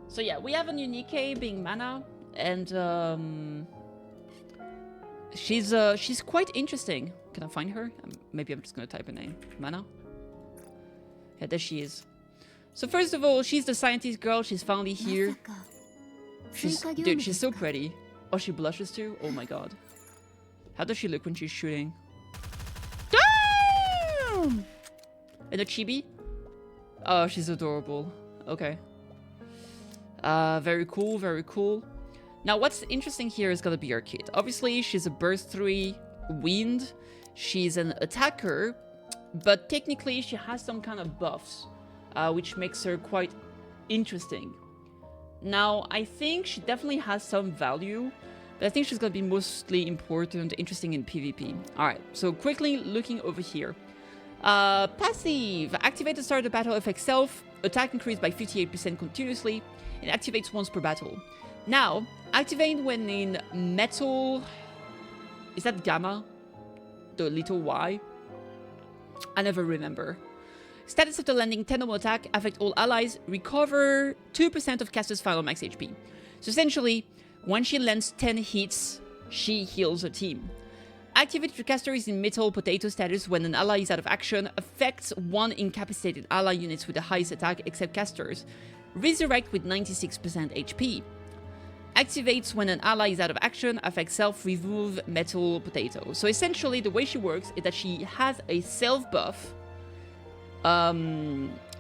So yeah, we have a new Nikke being mana, and she's quite interesting. Can I find her? Maybe I'm just gonna type her name. Mana. Yeah, there she is. So first of all, she's the scientist girl. She's finally here. Dude, she's so pretty. Oh, she blushes too. Oh my god. How does she look when she's shooting? Damn! And a chibi? Oh, she's adorable. Okay. Very cool, very cool. Now, what's interesting here is gonna be her kit. Obviously, she's a burst 3 wind. She's an attacker, but technically she has some kind of buffs, which makes her quite interesting. Now, I think she definitely has some value, but I think she's gonna be mostly important, interesting in PvP. Alright, so quickly looking over here. Passive. Activate the start of the battle, affects self. Attack increased by 58% continuously. It activates once per battle. Now, activate when in metal... Is that gamma? The little Y? I never remember. Status of the landing, 10 normal attack, affect all allies, recover 2% of caster's final max HP. So essentially, when she lands 10 hits, she heals her team. Activate the caster is in metal potato status when an ally is out of action, affects 1 incapacitated ally units with the highest attack except casters. Resurrect with 96% HP. Activates when an ally is out of action, affects self, remove metal potato. So essentially the way she works is that she has a self buff.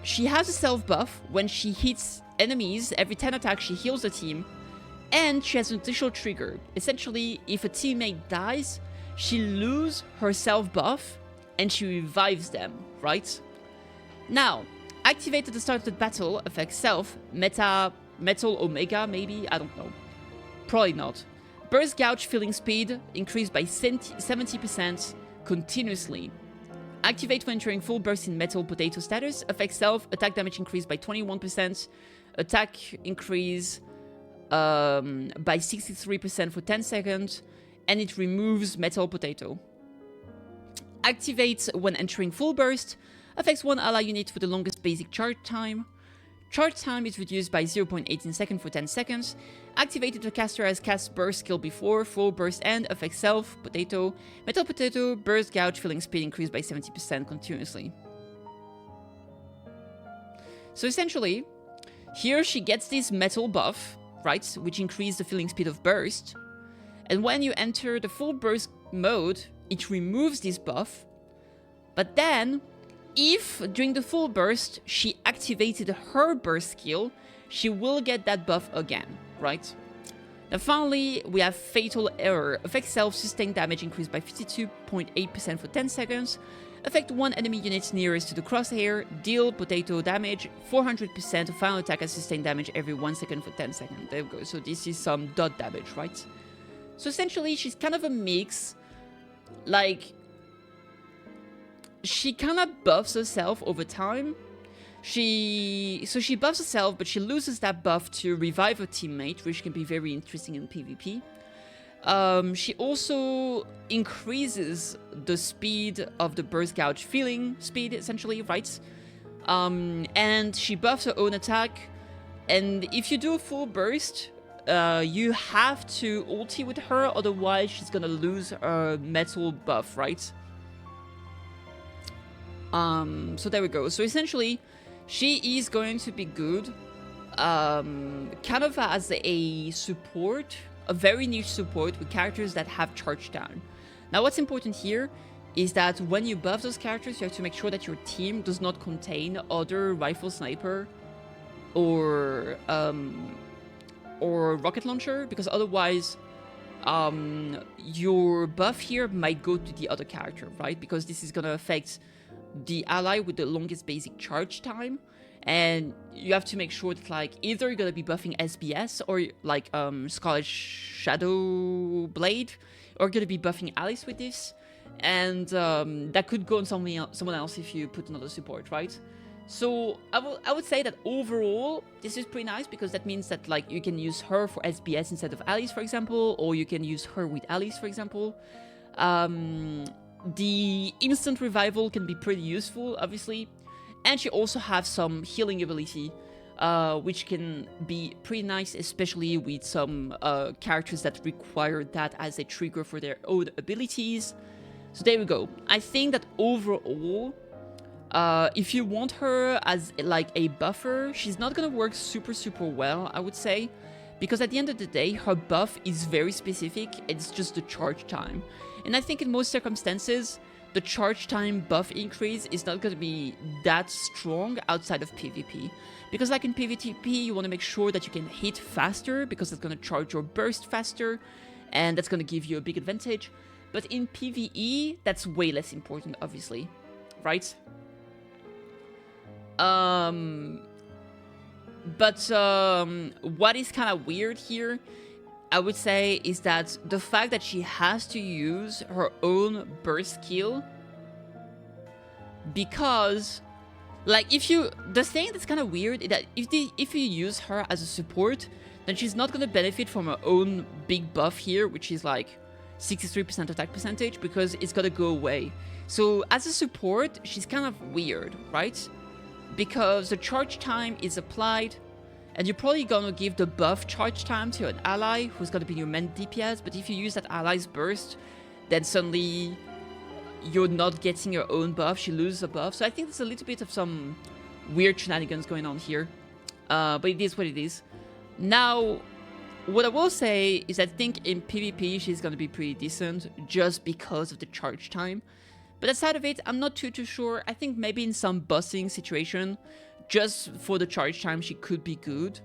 She has a self buff when she hits enemies. Every 10 attacks she heals the team. And she has an additional trigger. Essentially, if a teammate dies, she loses her self buff and she revives them, right? Now, activate at the start of the battle, affects self, metal omega maybe, I don't know. Probably not. Burst gouge filling speed increased by 70% continuously. Activate when entering full burst in metal potato status, affects self, attack damage increased by 21%, attack increase by 63% for 10 seconds, and it removes metal potato. Activates when entering full burst, affects 1 ally unit with the longest basic charge time. Charge time is reduced by 0.18 seconds for 10 seconds. Activated the caster has cast burst skill before, full burst and affects self, potato, metal potato, burst gouge filling speed increased by 70% continuously. So essentially, here she gets this metal buff, right, which increases the filling speed of burst. And when you enter the full burst mode, it removes this buff. But then, if during the full burst she activated her burst skill, she will get that buff again, right? Now finally, we have Fatal Error. Affect self, sustained damage increased by 52.8% for 10 seconds. Affect 1 enemy unit nearest to the crosshair. Deal potato damage, 400% of final attack and sustained damage every 1 second for 10 seconds. There we go. So this is some dot damage, right? So essentially, she's kind of a mix. Like, she kind of buffs herself over time. She buffs herself, but she loses that buff to revive her teammate, which can be very interesting in PvP. She also increases the speed of the burst gouge filling speed, essentially, right? And she buffs her own attack. And if you do a full burst, you have to ulti with her, otherwise she's gonna lose her metal buff, right? So there we go. So essentially, she is going to be good, kind of as a support, a very niche support with characters that have charge down. Now, what's important here is that when you buff those characters, you have to make sure that your team does not contain other rifle sniper or rocket launcher, because otherwise your buff here might go to the other character, right? Because this is gonna affect the ally with the longest basic charge time, and you have to make sure that, like, either you're gonna be buffing SBS or like Scarlet Shadow Blade, or you're gonna be buffing Alice with this, and that could go on someone else if you put another support, right? So I would say that overall this is pretty nice, because that means that, like, you can use her for SBS instead of Alice, for example, or you can use her with Alice, for example. The instant revival can be pretty useful, obviously, and she also has some healing ability which can be pretty nice, especially with some characters that require that as a trigger for their own abilities. So there we go. I think that overall, if you want her as like a buffer, she's not gonna work super well, I would say, because at the end of the day, her buff is very specific. It's just the charge time, and I think in most circumstances, the charge time buff increase is not gonna be that strong outside of PvP, because like in PvP, you want to make sure that you can hit faster because it's gonna charge your burst faster, and that's gonna give you a big advantage. But in PvE, that's way less important, obviously, right? What is kind of weird here, I would say, is that the fact that she has to use her own burst skill, because, like, the thing that's kind of weird is that if you use her as a support, then she's not going to benefit from her own big buff here, which is like 63% attack percentage, because it's got to go away. So as a support, she's kind of weird, right? Because the charge time is applied, and you're probably gonna give the buff charge time to an ally who's gonna be your main DPS, but if you use that ally's burst, then suddenly you're not getting your own buff, she loses a buff. So I think there's a little bit of some weird shenanigans going on here. But it is what it is. Now, what I will say is I think in PvP she's gonna be pretty decent just because of the charge time. But aside of it, I'm not too sure. I think maybe in some bossing situation, just for the charge time, she could be good.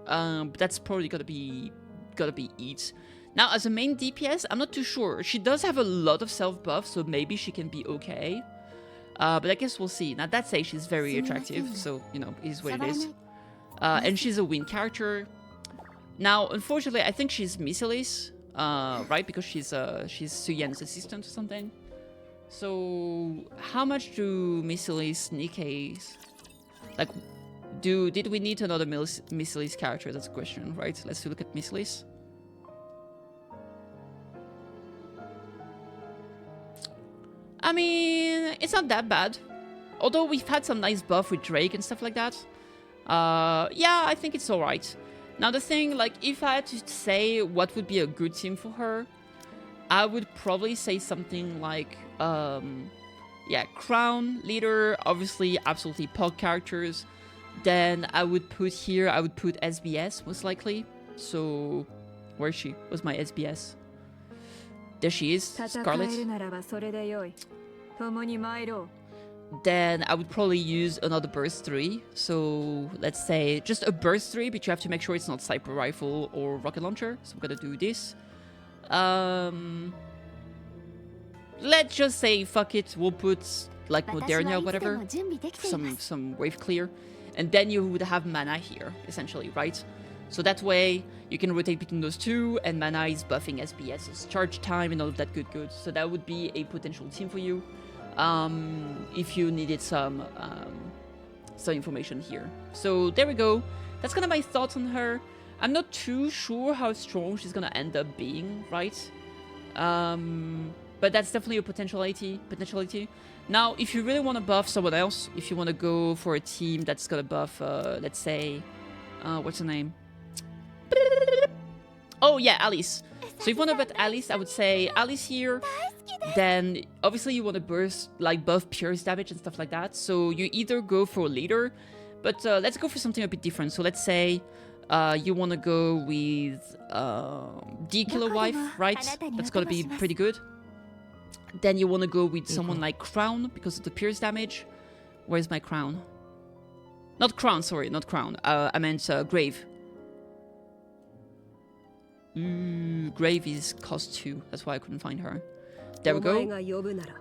But that's probably gotta be it. Now, as a main DPS, I'm not too sure. She does have a lot of self buff, so maybe she can be okay. But I guess we'll see. Now, that says she's very attractive, so you know, it is what it is. And she's a win character. Now, unfortunately, I think she's miscellaneous, right? Because she's Suyen's assistant or something. So, how much do miscellaneous Nikke's, like, did we need another miscellaneous character? That's a question, right? Let's look at miscellaneous. I mean, it's not that bad. Although we've had some nice buff with Drake and stuff like that. Yeah, I think it's alright. Now the thing, like, if I had to say what would be a good team for her, I would probably say something like, yeah, Crown, Leader, obviously, absolutely POG characters. Then I would put SBS, most likely. So, where is she? Where's my SBS? There she is, Scarlet. Then I would probably use another burst 3. So, let's say just a burst 3, but you have to make sure it's not sniper rifle or rocket launcher. So I'm gonna do this. Let's just say fuck it, we'll put like Modernia or whatever, some wave clear, and then you would have mana here essentially, right? So that way you can rotate between those two, and mana is buffing SBS's charge time and all of that good. So that would be a potential team for you if you needed some information here. So there we go. That's kind of my thoughts on her. I'm not too sure how strong she's gonna end up being, right? But that's definitely a potentiality. Now, if you really want to buff someone else, if you want to go for a team that's gonna buff, let's say, what's her name? Oh yeah, Alice. So if you want to buff Alice, I would say Alice here. Then obviously you want to buff Pierce damage and stuff like that. So you either go for Leader, but let's go for something a bit different. So let's say you want to go with D Killer Wife, right? That's gonna be pretty good. Then you want to go with someone like Crown because of the Pierce damage. Where's my Crown? Not Crown, sorry, not Crown. I meant Grave. Grave is cost 2. That's why I couldn't find her. There we go.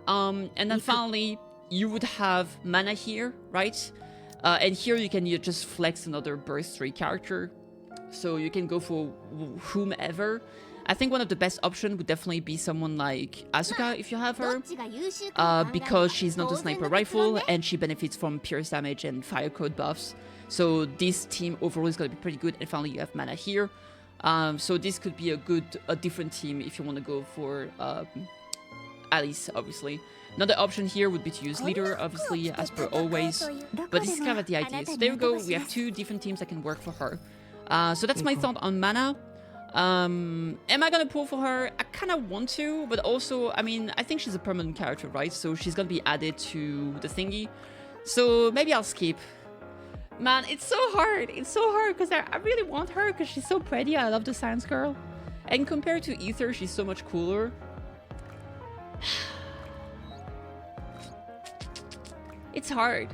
And then finally, you would have mana here, right? And here you can just flex another burst 3 character. So you can go for whomever. I think one of the best options would definitely be someone like Asuka if you have her. Because she's not a sniper rifle and she benefits from pierce damage and fire code buffs. So this team overall is going to be pretty good. And finally you have mana here. So this could be a different team if you want to go for Alice, obviously. Another option here would be to use leader, obviously, as per always. But this is kind of the idea. So there we go. We have 2 different teams that can work for her. So that's my thought on Mana. Am I gonna pull for her? I kind of want to, but also, I mean, I think she's a permanent character, right? So she's gonna be added to the thingy. So maybe I'll skip. Man, it's so hard. It's so hard because I really want her because she's so pretty. I love the science girl. And compared to Ether, she's so much cooler. It's hard.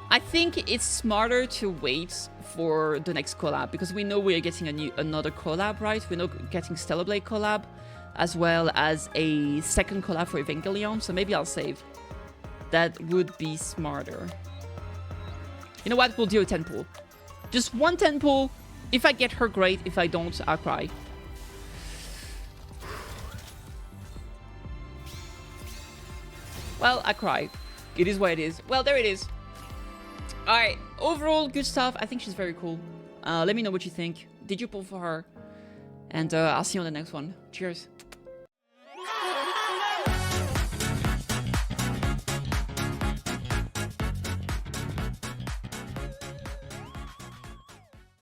I think it's smarter to wait for the next collab because we know we're getting another collab, right? We're not getting Stellar Blade collab as well as a second collab for Evangelion. So maybe I'll save. That would be smarter. You know what? We'll do a 10 pull. Just 1 10 pull. If I get her, great. If I don't, I'll cry. Well, I cry. It is what it is. Well, there it is. Alright. Overall, good stuff. I think she's very cool. Let me know what you think. Did you pull for her? And I'll see you on the next one. Cheers.